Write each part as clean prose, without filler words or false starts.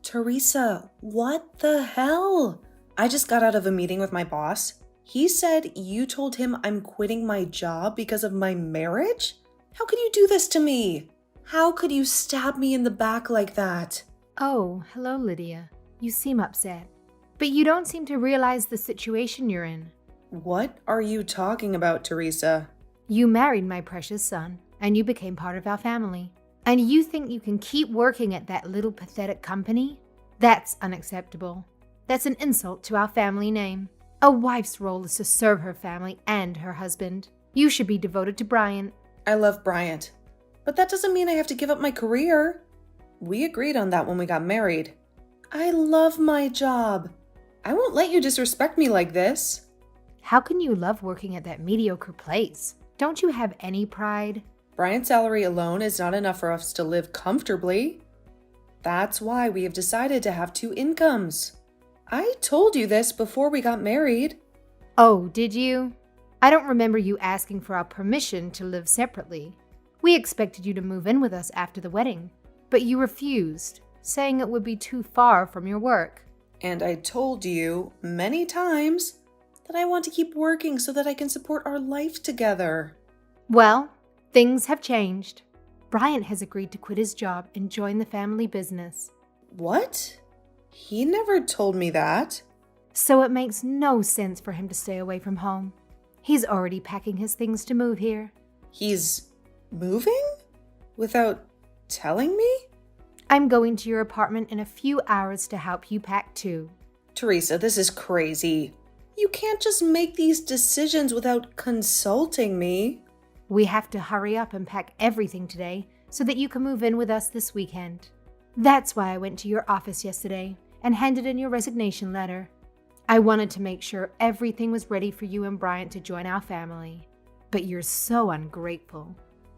Teresa, what the hell? I just got out of a meeting with my boss. He said you told him I'm quitting my job because of my marriage? How could you do this to me? How could you stab me in the back like that? Oh, hello, Lydia. You seem upset. But you don't seem to realize the situation you're in. What are you talking about, Teresa? You married my precious son, and you became part of our family. And you think you can keep working at that little pathetic company? That's unacceptable. That's an insult to our family name. A wife's role is to serve her family and her husband. You should be devoted to Bryant. I love Bryant, but that doesn't mean I have to give up my career. We agreed on that when we got married. I love my job. I won't let you disrespect me like this. How can you love working at that mediocre place? Don't you have any pride? Bryant's salary alone is not enough for us to live comfortably. That's why we have decided to have two incomes. I told you this before we got married. Oh, did you? I don't remember you asking for our permission to live separately. We expected you to move in with us after the wedding, but you refused, saying it would be too far from your work. And I told you many times that I want to keep working so that I can support our life together. Well, things have changed. Bryant has agreed to quit his job and join the family business. What? He never told me that. So it makes no sense for him to stay away from home. He's already packing his things to move here. He's moving? Without telling me? I'm going to your apartment in a few hours to help you pack too. Teresa, this is crazy. You can't just make these decisions without consulting me. We have to hurry up and pack everything today so that you can move in with us this weekend. That's why I went to your office yesterday and handed in your resignation letter. I wanted to make sure everything was ready for you and Bryant to join our family. But you're so ungrateful.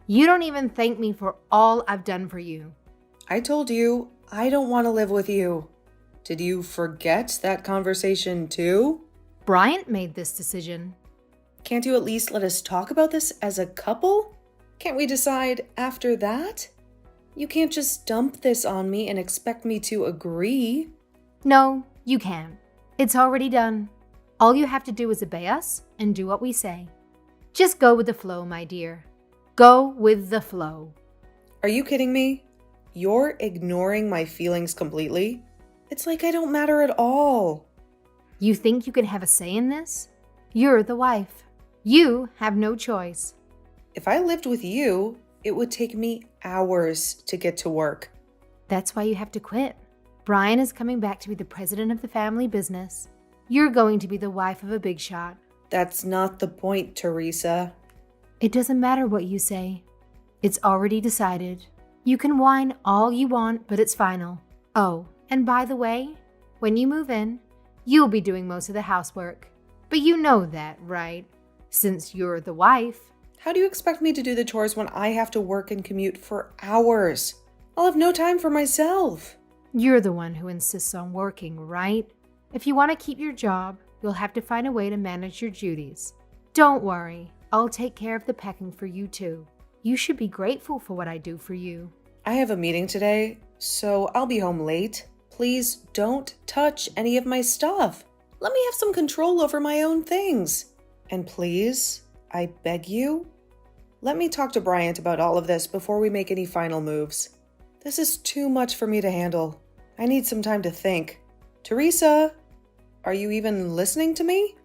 You don't even thank me for all I've done for you. I told you I don't want to live with you. Did you forget that conversation too? Bryant made this decision. Can't you at least let us talk about this as a couple? Can't we decide after that? You can't just dump this on me and expect me to agree. No, you can't. It's already done. All you have to do is obey us and do what we say. Just go with the flow, my dear. Go with the flow. Are you kidding me? You're ignoring my feelings completely? It's like I don't matter at all. You think you can have a say in this? You're the wife. You have no choice. If I lived with you, it would take me hours to get to work. That's why you have to quit. Brian is coming back to be the president of the family business. You're going to be the wife of a big shot. That's not the point, Teresa. It doesn't matter what you say. It's already decided. You can whine all you want, but it's final. Oh, and by the way, when you move in, you'll be doing most of the housework. But you know that, right? Since you're the wife. How do you expect me to do the chores when I have to work and commute for hours? I'll have no time for myself. You're the one who insists on working, right? If you want to keep your job, you'll have to find a way to manage your duties. Don't worry, I'll take care of the packing for you too. You should be grateful for what I do for you. I have a meeting today, so I'll be home late. Please don't touch any of my stuff. Let me have some control over my own things. And please, I beg you, let me talk to Bryant about all of this before we make any final moves. This is too much for me to handle. I need some time to think. Teresa, are you even listening to me?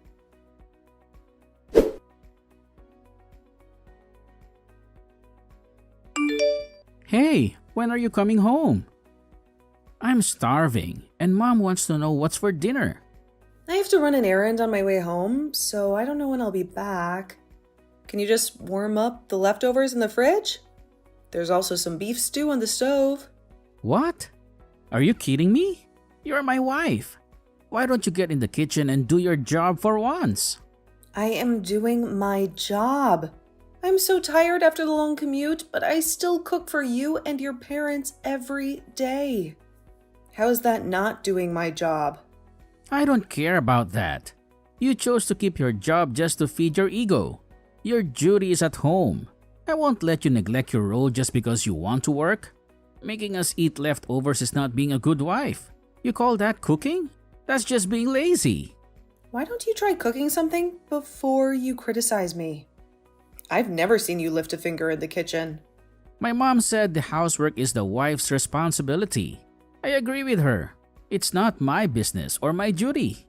Hey, when are you coming home? I'm starving, and Mom wants to know what's for dinner. I have to run an errand on my way home, so I don't know when I'll be back. Can you just warm up the leftovers in the fridge? There's also some beef stew on the stove. What? Are you kidding me? You're my wife. Why don't you get in the kitchen and do your job for once? I am doing my job. I'm so tired after the long commute, but I still cook for you and your parents every day. How is that not doing my job? I don't care about that. You chose to keep your job just to feed your ego. Your duty is at home. I won't let you neglect your role just because you want to work. Making us eat leftovers is not being a good wife. You call that cooking? That's just being lazy. Why don't you try cooking something before you criticize me? I've never seen you lift a finger in the kitchen. My mom said the housework is the wife's responsibility. I agree with her. It's not my business or my duty.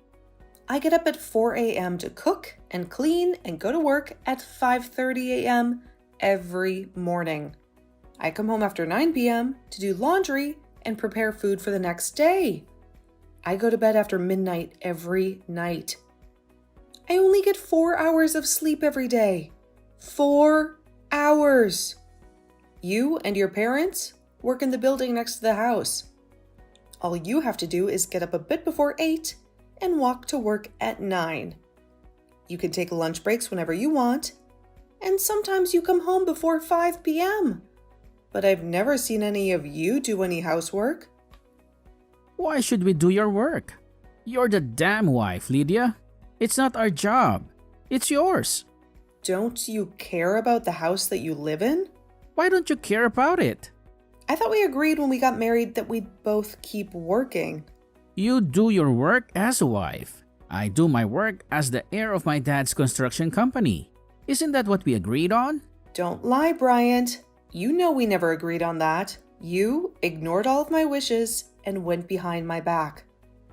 I get up at 4 a.m. to cook and clean and go to work at 5:30 a.m. every morning. I come home after 9 p.m. to do laundry and prepare food for the next day. I go to bed after midnight every night. I only get 4 hours of sleep every day. 4 hours. You and your parents work in the building next to the house. All you have to do is get up a bit before 8 and walk to work at 9. You can take lunch breaks whenever you want, and sometimes you come home before 5 p.m. But I've never seen any of you do any housework. Why should we do your work? You're the damn wife, Lydia. It's not our job. It's yours. Don't you care about the house that you live in? Why don't you care about it? I thought we agreed when we got married that we'd both keep working. You do your work as a wife. I do my work as the heir of my dad's construction company. Isn't that what we agreed on? Don't lie, Bryant. You know we never agreed on that. You ignored all of my wishes and went behind my back.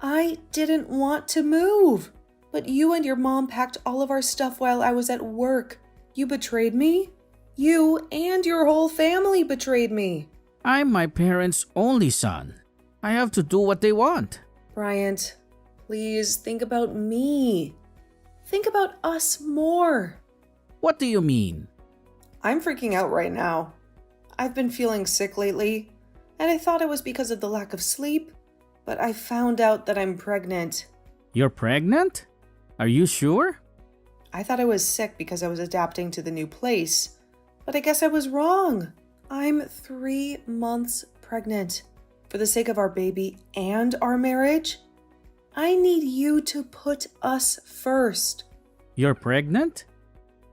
I didn't want to move, but you and your mom packed all of our stuff while I was at work. You betrayed me. You and your whole family betrayed me. I'm my parents' only son. I have to do what they want. Bryant, please think about me. Think about us more. What do you mean? I'm freaking out right now. I've been feeling sick lately, and I thought it was because of the lack of sleep, but I found out that I'm pregnant. You're pregnant? Are you sure? I thought I was sick because I was adapting to the new place, but I guess I was wrong. I'm 3 months pregnant. For the sake of our baby and our marriage, I need you to put us first. You're pregnant?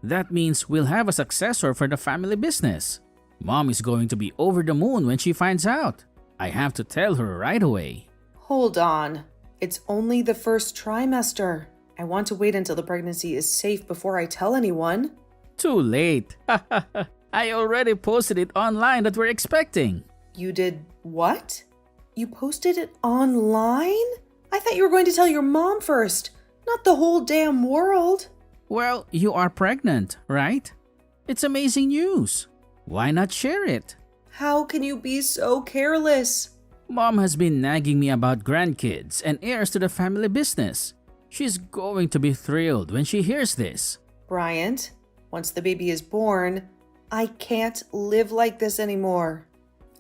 That means we'll have a successor for the family business. Mom is going to be over the moon when she finds out. I have to tell her right away. Hold on. It's only the first trimester. I want to wait until the pregnancy is safe before I tell anyone. Too late. I already posted it online that we're expecting. You did what? You posted it online? I thought you were going to tell your mom first, not the whole damn world. Well, you are pregnant, right? It's amazing news. Why not share it? How can you be so careless? Mom has been nagging me about grandkids and heirs to the family business. She's going to be thrilled when she hears this. Bryant, once the baby is born, I can't live like this anymore.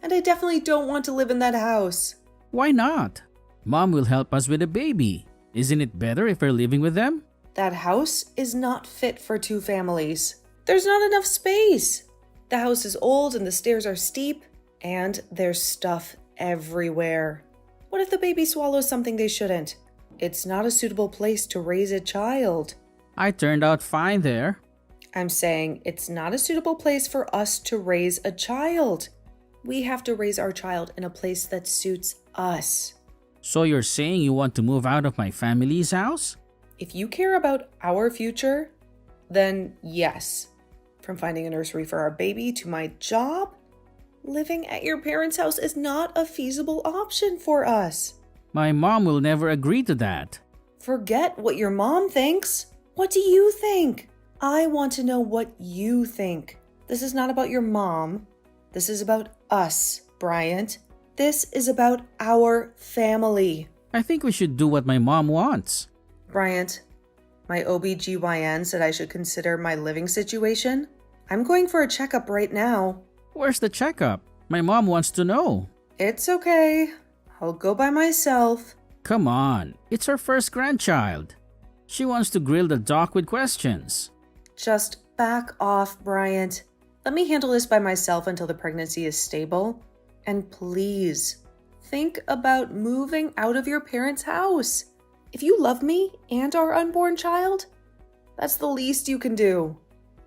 And I definitely don't want to live in that house. Why not? Mom will help us with the baby. Isn't it better if we're living with them? That house is not fit for 2 families. There's not enough space. The house is old and the stairs are steep, and there's stuff everywhere. What if the baby swallows something they shouldn't? It's not a suitable place to raise a child. I turned out fine there. I'm saying it's not a suitable place for us to raise a child. We have to raise our child in a place that suits us. So you're saying you want to move out of my family's house? If you care about our future, then yes. From finding a nursery for our baby to my job, living at your parents' house is not a feasible option for us. My mom will never agree to that. Forget what your mom thinks. What do you think? I want to know what you think. This is not about your mom. This is about us, Bryant. This is about our family. I think we should do what my mom wants. Bryant, my OBGYN said I should consider my living situation. I'm going for a checkup right now. Where's the checkup? My mom wants to know. It's okay. I'll go by myself. Come on, it's her first grandchild. She wants to grill the doc with questions. Just back off, Bryant. Let me handle this by myself until the pregnancy is stable. And please, think about moving out of your parents' house. If you love me and our unborn child, that's the least you can do.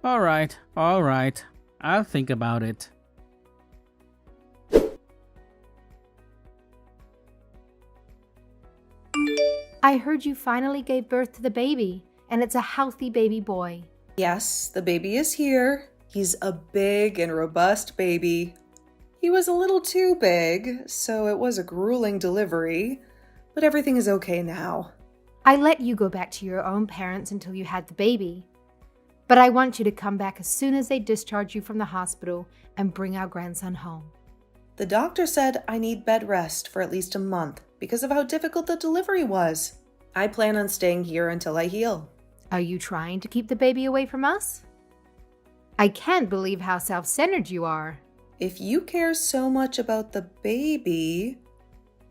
All right. I'll think about it. I heard you finally gave birth to the baby, and it's a healthy baby boy. Yes, the baby is here. He's a big and robust baby. He was a little too big, so it was a grueling delivery, but everything is okay now. I let you go back to your own parents until you had the baby, but I want you to come back as soon as they discharge you from the hospital and bring our grandson home. The doctor said I need bed rest for at least a month because of how difficult the delivery was. I plan on staying here until I heal. Are you trying to keep the baby away from us? I can't believe how self-centered you are. If you care so much about the baby,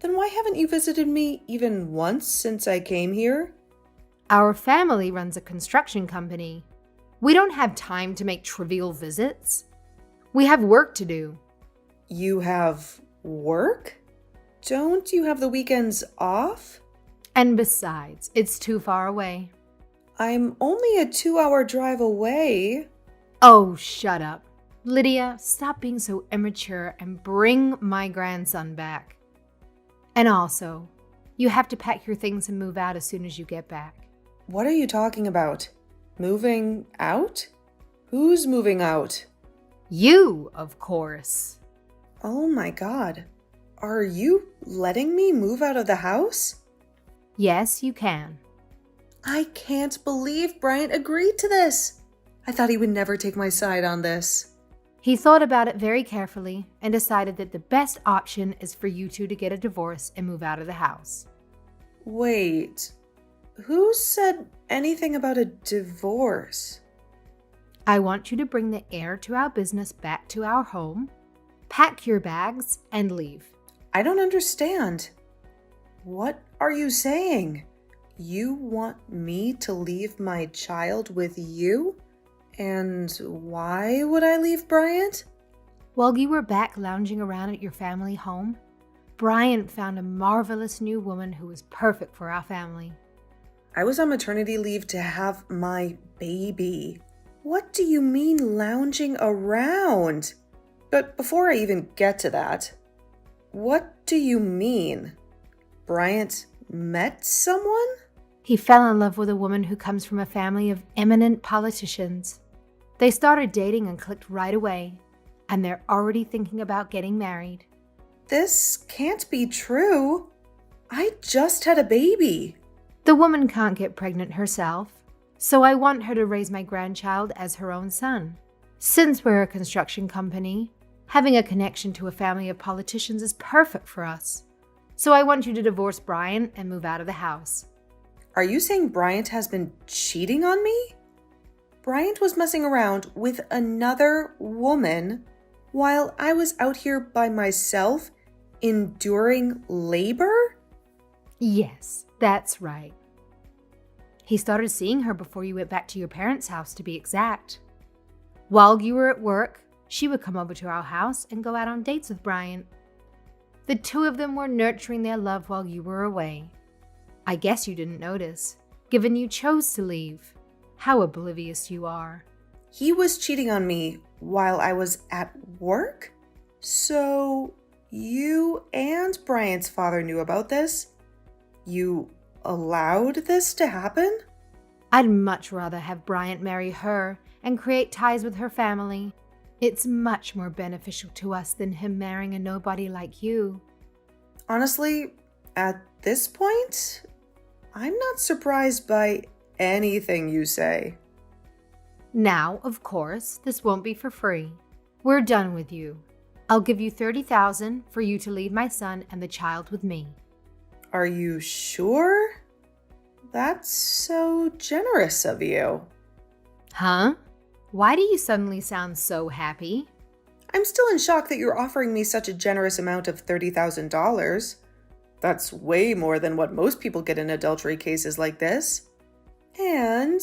then why haven't you visited me even once since I came here? Our family runs a construction company. We don't have time to make trivial visits. We have work to do. You have work? Don't you have the weekends off? And besides, it's too far away. I'm only a 2-hour drive away. Oh, shut up. Lydia, stop being so immature and bring my grandson back. And also, you have to pack your things and move out as soon as you get back. What are you talking about? Moving out? Who's moving out? You, of course. Oh my God. Are you letting me move out of the house? Yes, you can. I can't believe Bryant agreed to this. I thought he would never take my side on this. He thought about it very carefully and decided that the best option is for you two to get a divorce and move out of the house. Wait, who said anything about a divorce? I want you to bring the heir to our business back to our home, pack your bags, and leave. I don't understand. What are you saying? You want me to leave my child with you? And why would I leave Bryant? While you were back lounging around at your family home, Bryant found a marvelous new woman who was perfect for our family. I was on maternity leave to have my baby. What do you mean lounging around? But before I even get to that, what do you mean? Bryant met someone? He fell in love with a woman who comes from a family of eminent politicians. They started dating and clicked right away, and they're already thinking about getting married. This can't be true. I just had a baby. The woman can't get pregnant herself, so I want her to raise my grandchild as her own son. Since we're a construction company, having a connection to a family of politicians is perfect for us. So I want you to divorce Bryant and move out of the house. Are you saying Bryant has been cheating on me? Bryant was messing around with another woman while I was out here by myself enduring labor? Yes, that's right. He started seeing her before you went back to your parents' house, to be exact. While you were at work, she would come over to our house and go out on dates with Bryant. The two of them were nurturing their love while you were away. I guess you didn't notice, given you chose to leave. How oblivious you are. He was cheating on me while I was at work? So you and Bryant's father knew about this? You allowed this to happen? I'd much rather have Bryant marry her and create ties with her family. It's much more beneficial to us than him marrying a nobody like you. Honestly, at this point, I'm not surprised by anything you say. Now, of course, this won't be for free. We're done with you. I'll give you $30,000 for you to leave my son and the child with me. Are you sure? That's so generous of you. Huh? Why do you suddenly sound so happy? I'm still in shock that you're offering me such a generous amount of $30,000. That's way more than what most people get in adultery cases like this. And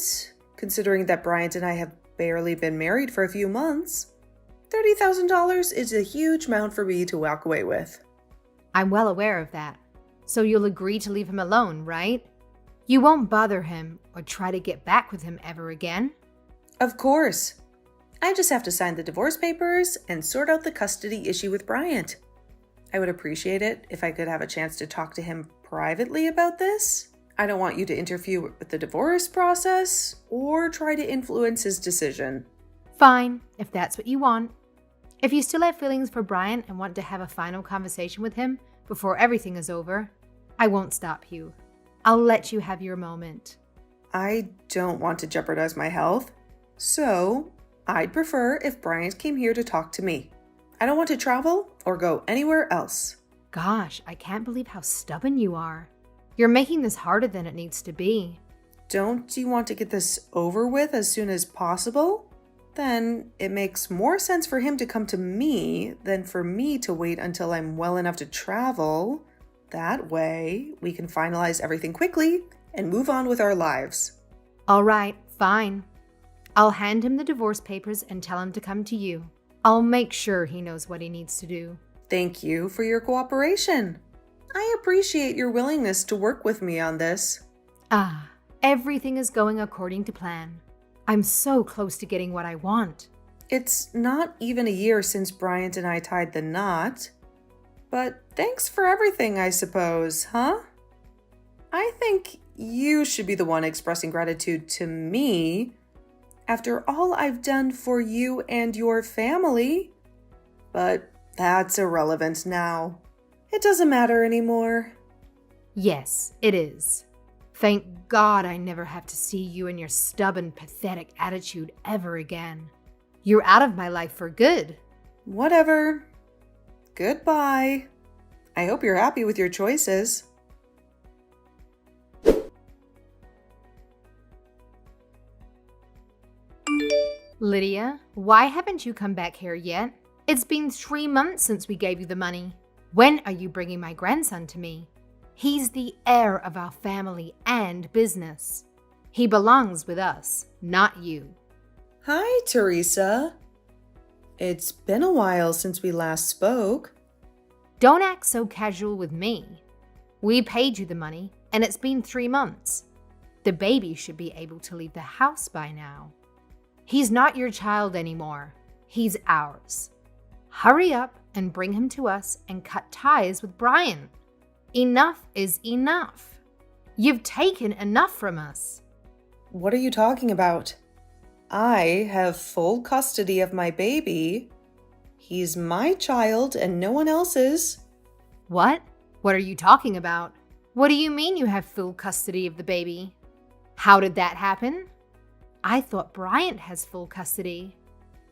considering that Bryant and I have barely been married for a few months, $30,000 is a huge amount for me to walk away with. I'm well aware of that. So you'll agree to leave him alone, right? You won't bother him or try to get back with him ever again? Of course. I just have to sign the divorce papers and sort out the custody issue with Bryant. I would appreciate it if I could have a chance to talk to him privately about this. I don't want you to interfere with the divorce process or try to influence his decision. Fine, if that's what you want. If you still have feelings for Brian and want to have a final conversation with him before everything is over, I won't stop you. I'll let you have your moment. I don't want to jeopardize my health, so I'd prefer if Bryant came here to talk to me. I don't want to travel or go anywhere else. Gosh, I can't believe how stubborn you are. You're making this harder than it needs to be. Don't you want to get this over with as soon as possible? Then it makes more sense for him to come to me than for me to wait until I'm well enough to travel. That way, we can finalize everything quickly and move on with our lives. All right, fine. I'll hand him the divorce papers and tell him to come to you. I'll make sure he knows what he needs to do. Thank you for your cooperation. I appreciate your willingness to work with me on this. Everything is going according to plan. I'm so close to getting what I want. It's not even a year since Bryant and I tied the knot. But thanks for everything, I suppose, huh? I think you should be the one expressing gratitude to me after all I've done for you and your family. But that's irrelevant now. It doesn't matter anymore. Yes, it is. Thank God I never have to see you and your stubborn, pathetic attitude ever again. You're out of my life for good. Whatever. Goodbye. I hope you're happy with your choices. Lydia, why haven't you come back here yet? It's been 3 months since we gave you the money. When are you bringing my grandson to me? He's the heir of our family and business. He belongs with us, not you. Hi, Teresa. It's been a while since we last spoke. Don't act so casual with me. We paid you the money, and it's been 3 months. The baby should be able to leave the house by now. He's not your child anymore. He's ours. Hurry up and bring him to us and cut ties with Brian. Enough is enough. You've taken enough from us. What are you talking about? I have full custody of my baby. He's my child and no one else's. What? What are you talking about? What do you mean you have full custody of the baby? How did that happen? I thought Bryant has full custody.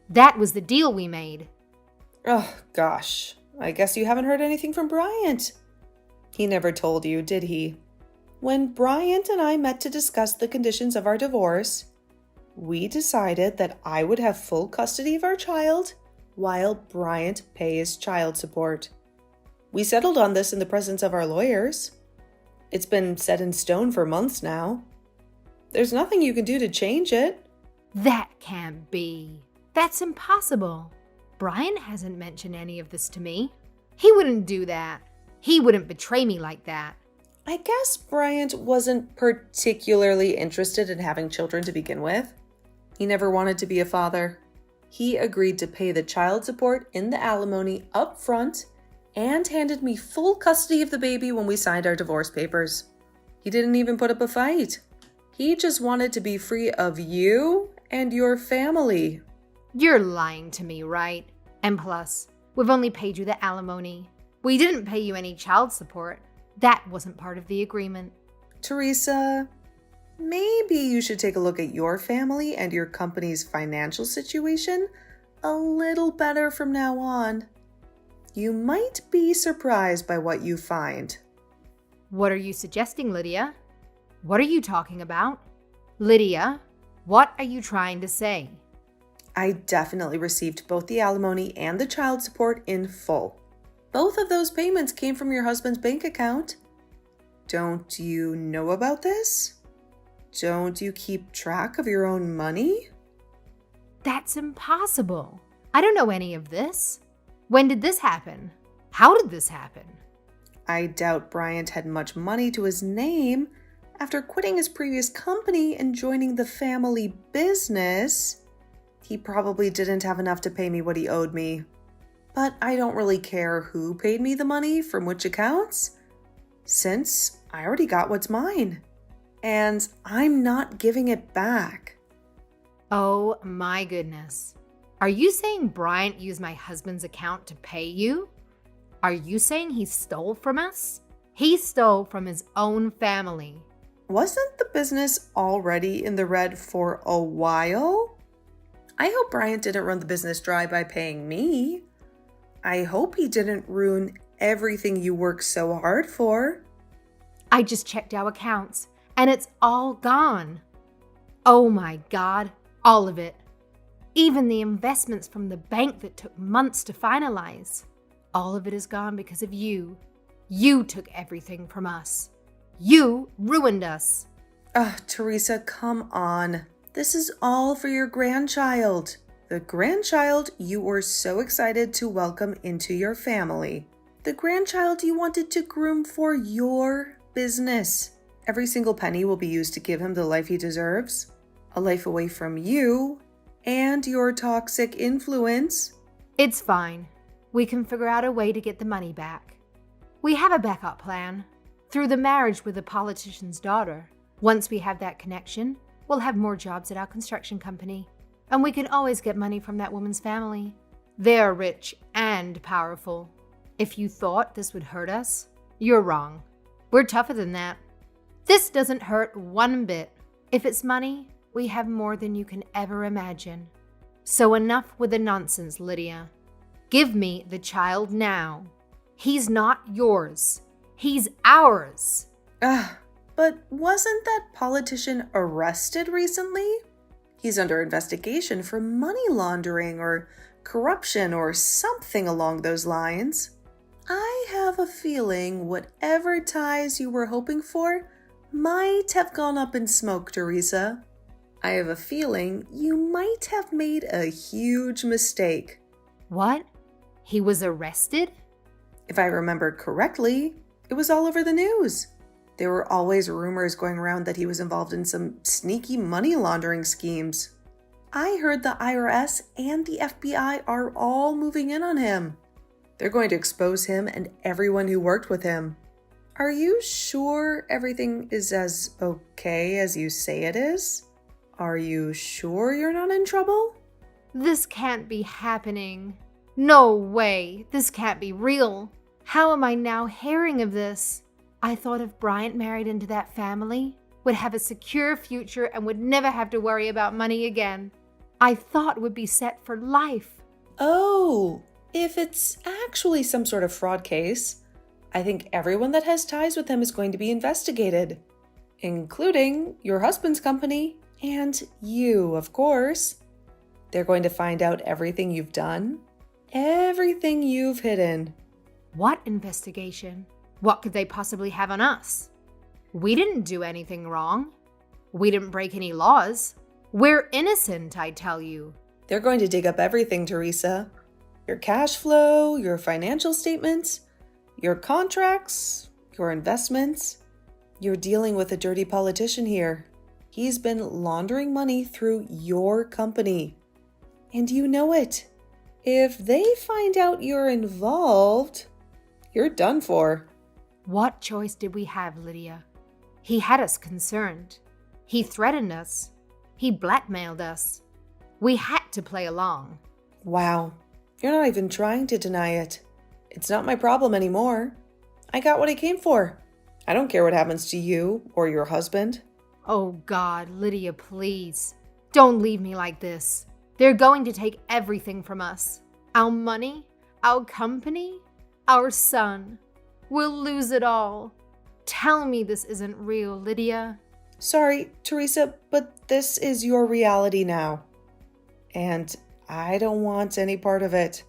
That was the deal we made. Oh, gosh. I guess you haven't heard anything from Bryant. He never told you, did he? When Bryant and I met to discuss the conditions of our divorce, we decided that I would have full custody of our child while Bryant pays child support. We settled on this in the presence of our lawyers. It's been set in stone for months now. There's nothing you can do to change it. That can't be. That's impossible. Brian hasn't mentioned any of this to me. He wouldn't do that. He wouldn't betray me like that. I guess Bryant wasn't particularly interested in having children to begin with. He never wanted to be a father. He agreed to pay the child support in the alimony up front and handed me full custody of the baby when we signed our divorce papers. He didn't even put up a fight. He just wanted to be free of you and your family. You're lying to me, right? And plus, we've only paid you the alimony. We didn't pay you any child support. That wasn't part of the agreement. Teresa, maybe you should take a look at your family and your company's financial situation a little better from now on. You might be surprised by what you find. What are you suggesting, Lydia? What are you talking about? Lydia, what are you trying to say? I definitely received both the alimony and the child support in full. Both of those payments came from your husband's bank account. Don't you know about this? Don't you keep track of your own money? That's impossible. I don't know any of this. When did this happen? How did this happen? I doubt Bryant had much money to his name after quitting his previous company and joining the family business. He probably didn't have enough to pay me what he owed me. But I don't really care who paid me the money from which accounts, since I already got what's mine. and I'm not giving it back. Oh my goodness. Are you saying Bryant used my husband's account to pay you? Are you saying he stole from us? He stole from his own family. Wasn't the business already in the red for a while? I hope Bryant didn't run the business dry by paying me. I hope he didn't ruin everything you worked so hard for. I just checked our accounts, and it's all gone. Oh my God, all of it. Even the investments from the bank that took months to finalize. All of it is gone because of you. You took everything from us. You ruined us. Teresa, come on. This is all for your grandchild. The grandchild you were so excited to welcome into your family. The grandchild you wanted to groom for your business. Every single penny will be used to give him the life he deserves. A life away from you and your toxic influence. It's fine. We can figure out a way to get the money back. We have a backup plan. Through the marriage with the politician's daughter. Once we have that connection, we'll have more jobs at our construction company. And we can always get money from that woman's family. They're rich and powerful. If you thought this would hurt us, you're wrong. We're tougher than that. This doesn't hurt one bit. If it's money, we have more than you can ever imagine. So enough with the nonsense, Lydia. Give me the child now. He's not yours. He's ours. But wasn't that politician arrested recently? He's under investigation for money laundering or corruption or something along those lines. I have a feeling whatever ties you were hoping for might have gone up in smoke, Teresa. I have a feeling you might have made a huge mistake. What? He was arrested? If I remember correctly, it was all over the news. There were always rumors going around that he was involved in some sneaky money laundering schemes. I heard the IRS and the FBI are all moving in on him. They're going to expose him and everyone who worked with him. Are you sure everything is as okay as you say it is? Are you sure you're not in trouble? This can't be happening. No way. This can't be real. How am I now hearing of this? I thought if Bryant married into that family, would have a secure future and would never have to worry about money again. I thought would be set for life. Oh, if it's actually some sort of fraud case, I think everyone that has ties with him is going to be investigated, including your husband's company and you, of course. They're going to find out everything you've done, everything you've hidden. What investigation? What could they possibly have on us? We didn't do anything wrong. We didn't break any laws. We're innocent, I tell you. They're going to dig up everything, Teresa. Your cash flow, your financial statements, your contracts, your investments. You're dealing with a dirty politician here. He's been laundering money through your company. And you know it. If they find out you're involved, you're done for. What choice did we have, Lydia? He had us concerned. He threatened us. He blackmailed us. We had to play along. Wow, you're not even trying to deny it. It's not my problem anymore. I got what I came for. I don't care what happens to you or your husband. Oh God, Lydia, please. Don't leave me like this. They're going to take everything from us. Our money, our company, our son. We'll lose it all. Tell me this isn't real, Lydia. Sorry, Teresa, but this is your reality now. And I don't want any part of it.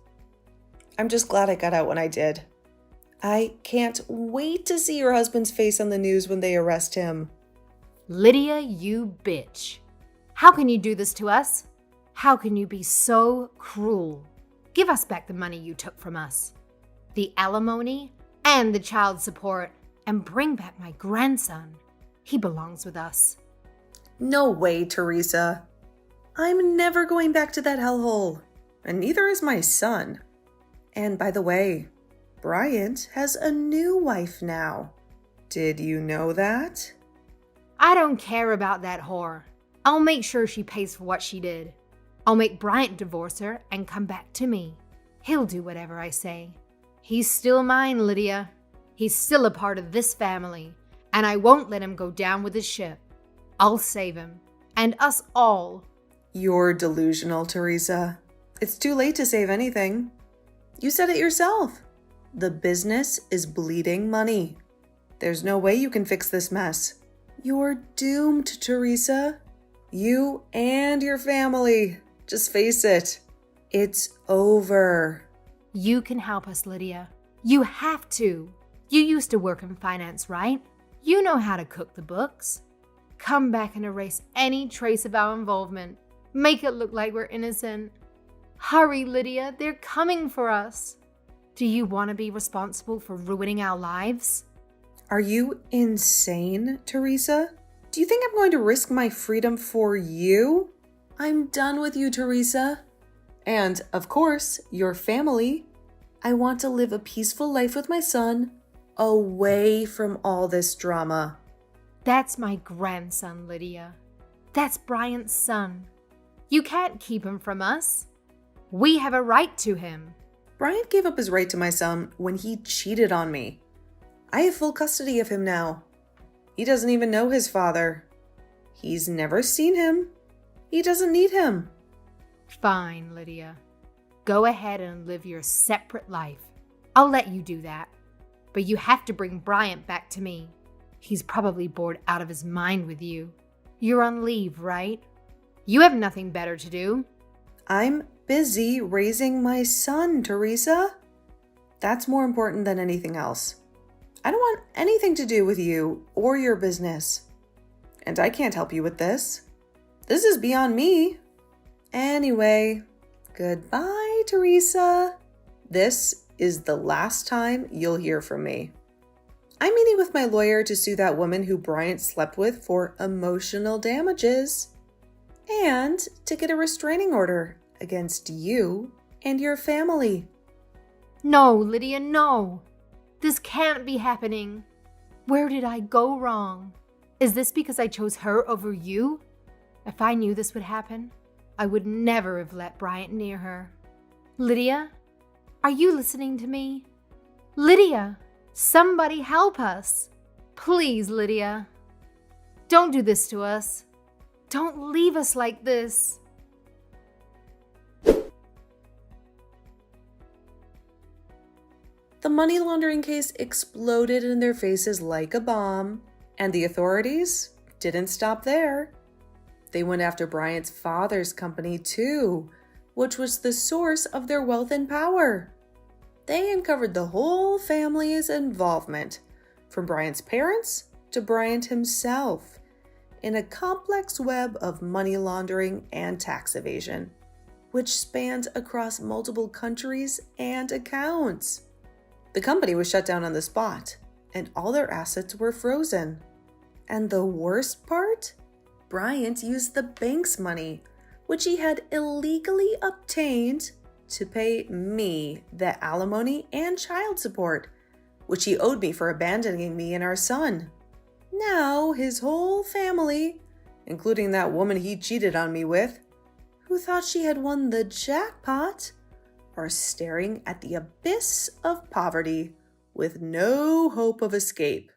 I'm just glad I got out when I did. I can't wait to see your husband's face on the news when they arrest him. Lydia, you bitch. How can you do this to us? How can you be so cruel? Give us back the money you took from us. The alimony and the child support. And bring back my grandson. He belongs with us. No way, Teresa. I'm never going back to that hellhole. And neither is my son. And by the way, Bryant has a new wife now. Did you know that? I don't care about that whore. I'll make sure she pays for what she did. I'll make Bryant divorce her and come back to me. He'll do whatever I say. He's still mine, Lydia. He's still a part of this family, and I won't let him go down with the ship. I'll save him, and us all. You're delusional, Teresa. It's too late to save anything. You said it yourself. The business is bleeding money. There's no way you can fix this mess. You're doomed, Teresa. You and your family. Just face it. It's over. You can help us, Lydia. You have to. You used to work in finance, right? You know how to cook the books. Come back and erase any trace of our involvement. Make it look like we're innocent. Hurry, Lydia. They're coming for us. Do you want to be responsible for ruining our lives? Are you insane, Teresa? Do you think I'm going to risk my freedom for you? I'm done with you, Teresa. And, of course, your family. I want to live a peaceful life with my son, away from all this drama. That's my grandson, Lydia. That's Bryant's son. You can't keep him from us. We have a right to him. Bryant gave up his right to my son when he cheated on me. I have full custody of him now. He doesn't even know his father. He's never seen him. He doesn't need him. Fine, Lydia. Go ahead and live your separate life. I'll let you do that. But you have to bring Bryant back to me. He's probably bored out of his mind with you. You're on leave, right? You have nothing better to do. I'm busy raising my son, Teresa. That's more important than anything else. I don't want anything to do with you or your business. And I can't help you with this. This is beyond me. Anyway, goodbye, Teresa. This is the last time you'll hear from me. I'm meeting with my lawyer to sue that woman who Bryant slept with for emotional damages and to get a restraining order against you and your family. No, Lydia, no. This can't be happening. Where did I go wrong? Is this because I chose her over you? If I knew this would happen, I would never have let Bryant near her. Lydia, are you listening to me? Lydia, somebody help us. Please, Lydia. Don't do this to us. Don't leave us like this. The money laundering case exploded in their faces like a bomb, and the authorities didn't stop there. They went after Bryant's father's company too, which was the source of their wealth and power. They uncovered the whole family's involvement, from Bryant's parents to Bryant himself, in a complex web of money laundering and tax evasion, which spanned across multiple countries and accounts. The company was shut down on the spot, and all their assets were frozen. And the worst part? Bryant used the bank's money, which he had illegally obtained, to pay me the alimony and child support, which he owed me for abandoning me and our son. Now his whole family, including that woman he cheated on me with, who thought she had won the jackpot, are staring at the abyss of poverty with no hope of escape.